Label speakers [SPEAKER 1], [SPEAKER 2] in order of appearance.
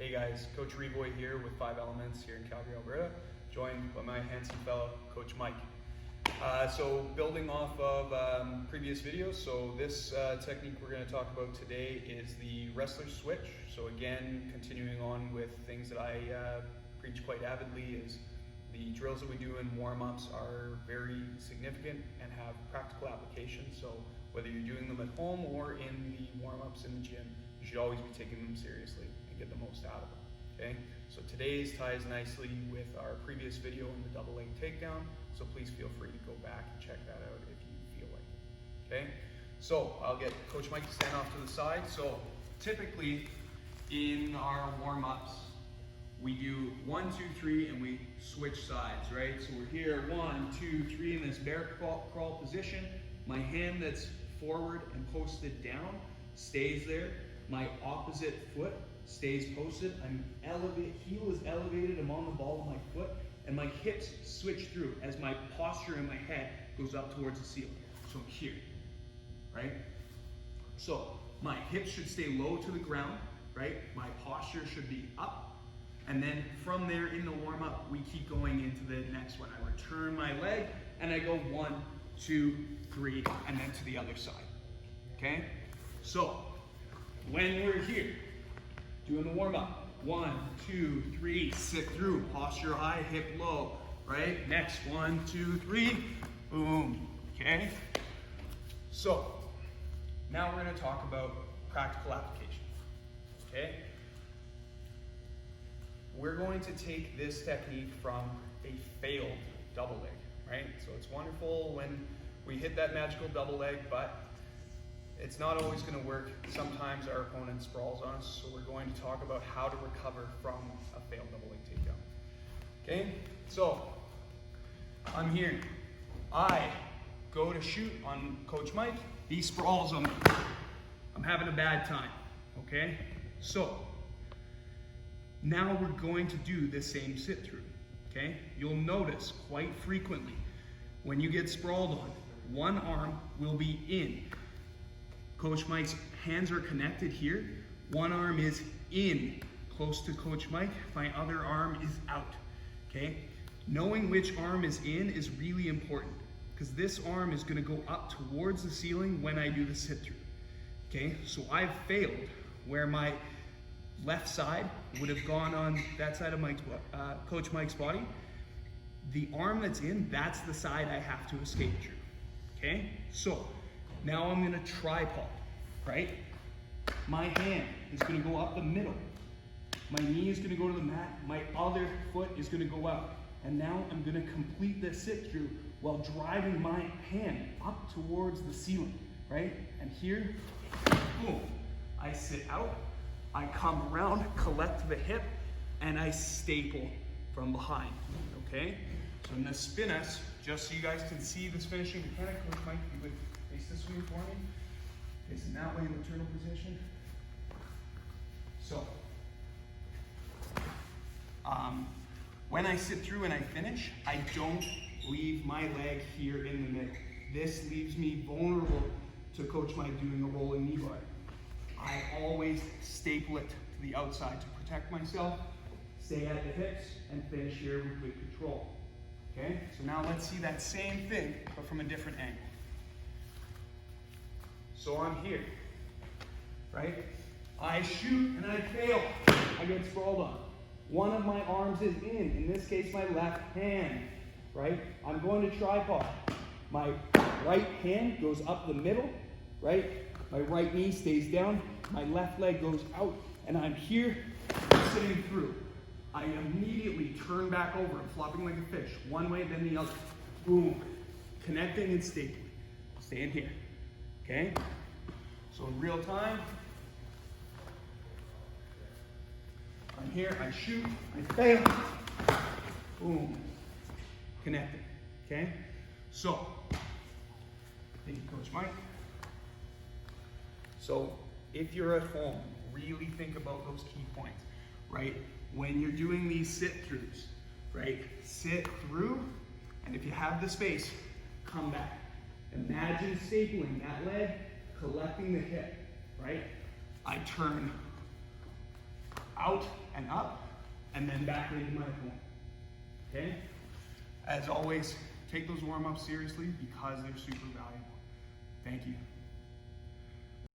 [SPEAKER 1] Hey guys, Coach Revoy here with 5 Elements here in Calgary, Alberta, joined by my handsome fellow, Coach Mike. So building off of previous videos, so this technique we're going to talk about today is the wrestler switch. So again, continuing on with things that I preach quite avidly, is the drills that we do in warm-ups are very significant and have practical applications. So whether you're doing them at home or in the warm-ups in the gym, you should always be taking them seriously and get the most out of them. Okay, so today's ties nicely with our previous video on the double leg takedown, so please feel free to go back and check that out if you feel like it. Okay, so I'll get Coach Mike to stand off to the side. So typically in our warm-ups, we do 1, 2, 3, and we switch sides, right? So we're here, 1, 2, 3 in this bear crawl position. My hand that's forward and posted down stays there. My opposite foot stays posted. Heel is elevated, I'm on the ball of my foot, and my hips switch through as my posture in my head goes up towards the ceiling. So I'm here, right? So my hips should stay low to the ground, right? My posture should be up. And then from there in the warm-up, we keep going into the next one. I return my leg and I go 1, 2, 3, and then to the other side, okay? So when we're here, doing the warm-up, 1, 2, 3, sit through, posture high, hip low, right? Next, 1, 2, 3, boom, okay? So now we're gonna talk about practical application, okay? We're going to take this technique from a failed double leg, right? So it's wonderful when we hit that magical double leg, but it's not always going to work. Sometimes our opponent sprawls on us, so we're going to talk about how to recover from a failed double leg takedown. Okay, so I'm here. I go to shoot on Coach Mike. He sprawls on me. I'm having a bad time, okay? So now we're going to do the same sit through, okay? You'll notice quite frequently when you get sprawled on, one arm will be in. Coach Mike's hands are connected here. One arm is in, close to Coach Mike. My other arm is out, okay? Knowing which arm is in is really important because this arm is gonna go up towards the ceiling when I do the sit through, okay? So I've failed where my left side would have gone on that side of Coach Mike's body. The arm that's in, that's the side I have to escape through, okay? So now I'm gonna tripod, right? My hand is gonna go up the middle. My knee is gonna go to the mat. My other foot is gonna go out. And now I'm gonna complete this sit through while driving my hand up towards the ceiling, right? And here, boom, I sit out. I come around, collect the hip, and I staple from behind, okay? So I'm gonna spin us, just so you guys can see this finishing mechanic. Coach Mike, you would face this way for me. Facing that way in the turtle position. So, when I sit through and I finish, I don't leave my leg here in the middle. This leaves me vulnerable to Coach Mike doing a rolling knee bar. I always staple it to the outside to protect myself, stay at the hips, and finish here with good control. Okay, so now let's see that same thing, but from a different angle. So I'm here, right? I shoot and I fail. I get sprawled on. One of my arms is in this case my left hand, right? I'm going to tripod. My right hand goes up the middle, right? My right knee stays down, my left leg goes out, and I'm here sitting through. I immediately turn back over, I'm flopping like a fish, one way then the other. Boom, connecting and stapling. Staying here, okay? So in real time, I'm here, I shoot, I fail, boom, connecting, okay? So, thank you, Coach Mike. So if you're at home, really think about those key points, right? When you're doing these sit-throughs, right? Sit through, and if you have the space, come back. Imagine stapling that leg, collecting the hip, right? I turn out and up, and then back into my opponent. Okay? As always, take those warm-ups seriously because they're super valuable. Thank you.